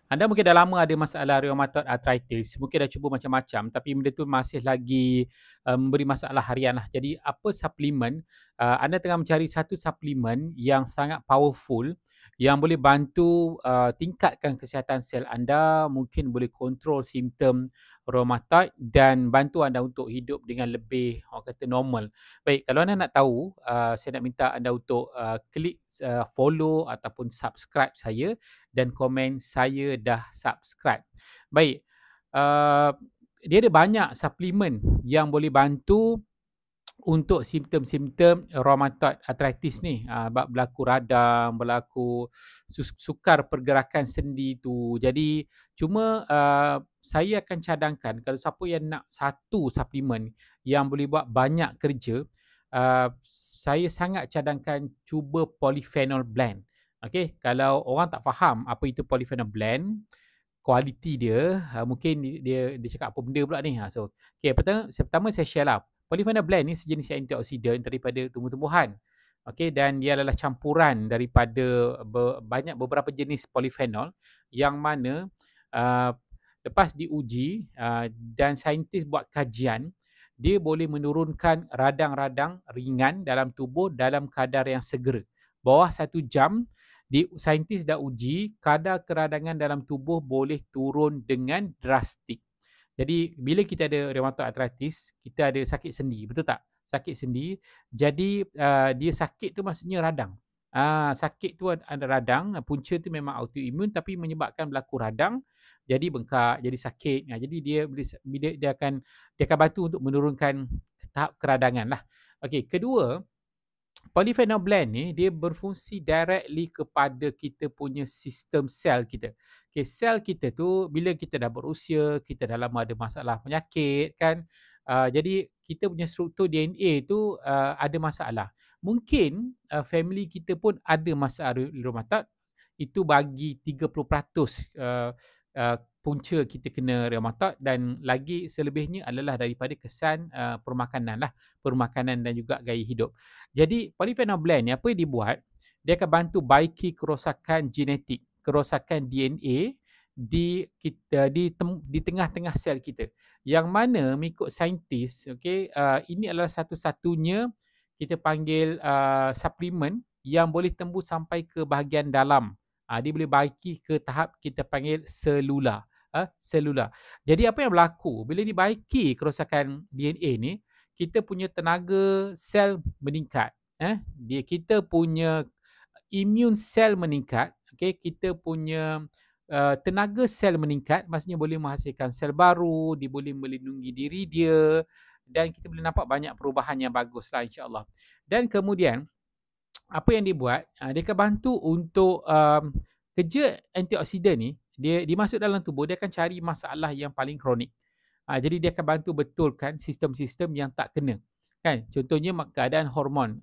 Anda mungkin dah lama ada masalah rheumatoid arthritis, mungkin dah cuba macam-macam tapi benda tu masih lagi memberi masalah harian lah. Jadi apa suplemen, anda tengah mencari satu suplemen yang sangat powerful yang boleh bantu tingkatkan kesihatan sel anda, mungkin boleh kontrol simptom rheumatoid dan bantu anda untuk hidup dengan lebih orang kata normal. Baik, kalau anda nak tahu, saya nak minta anda untuk klik follow ataupun subscribe saya dan komen saya dah subscribe. Baik, uh, dia ada banyak suplemen yang boleh bantu untuk simptom-simptom rheumatoid arthritis ni. Berlaku radang, berlaku sukar pergerakan sendi tu. Jadi cuma saya akan cadangkan kalau siapa yang nak satu suplemen yang boleh buat banyak kerja, saya sangat cadangkan cuba polyphenol blend. Okey, kalau orang tak faham apa itu polyphenol blend, kualiti dia, mungkin dia cakap apa benda pula ni. So, okey, pertama saya share lah. Polyphenol blend ni sejenis antioksidan daripada tumbuh-tumbuhan. Okey, dan dia adalah campuran daripada beberapa jenis polyphenol yang mana uh, lepas diuji dan saintis buat kajian, dia boleh menurunkan radang-radang ringan dalam tubuh dalam kadar yang segera. Bawah 1 jam, saintis dah uji kadar keradangan dalam tubuh boleh turun dengan drastik. Jadi bila kita ada rheumatoid arthritis, kita ada sakit sendi, betul tak? Sakit sendi. Jadi dia sakit tu maksudnya radang. Sakit tu ada radang, punca tu memang autoimun tapi menyebabkan berlaku radang, jadi bengkak, jadi sakit. Jadi dia akan bantu untuk menurunkan tahap keradangan lah. Okey, kedua, polyphenol blend ni dia berfungsi directly kepada kita punya sistem sel kita. Okay, sel kita tu bila kita dah berusia, kita dah lama ada masalah penyakit kan. Jadi kita punya struktur DNA tu ada masalah. Mungkin family kita pun ada masalah rheumatoid, itu bagi 30% punca kita kena rheumatoid dan lagi selebihnya adalah daripada kesan permakanan lah, permakanan dan juga gaya hidup. Jadi polyphenol blend ni apa yang dibuat, dia akan bantu baiki kerosakan genetik, kerosakan DNA di tengah-tengah sel kita. Yang mana mengikut saintis, okey, ini adalah satu-satunya kita panggil suplemen yang boleh tembus sampai ke bahagian dalam. Dia boleh baiki ke tahap kita panggil selular. Selular. Jadi apa yang berlaku bila dibaiki kerosakan DNA ni, kita punya tenaga sel meningkat. Kita punya immune sel meningkat. Okay, kita punya tenaga sel meningkat, maksudnya boleh menghasilkan sel baru, dia boleh melindungi diri dia dan kita boleh nampak banyak perubahan yang bagus lah insyaAllah. Dan kemudian apa yang dia buat, dia akan bantu untuk kerja antioksidan ni, dia masuk dalam tubuh, dia akan cari masalah yang paling kronik. Jadi dia akan bantu betulkan sistem-sistem yang tak kena. Kan? Contohnya keadaan hormon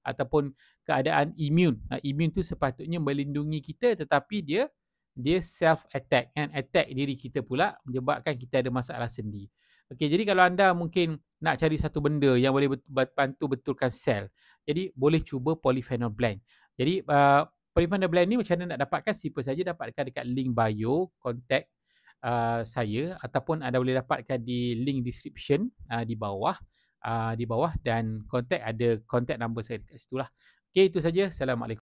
ataupun keadaan imun. Imun tu sepatutnya melindungi kita tetapi dia self attack kan, attack diri kita pula menyebabkan kita ada masalah sendi. Okey, jadi kalau anda mungkin nak cari satu benda yang boleh bantu betulkan sel, jadi boleh cuba polyphenol blend. Jadi polyphenol blend ni macam mana nak dapatkan, simple saja, dapatkan dekat link bio, contact saya ataupun anda boleh dapatkan di link description di bawah dan contact, ada contact number saya dekat situ lah. Okey, itu saja. Assalamualaikum.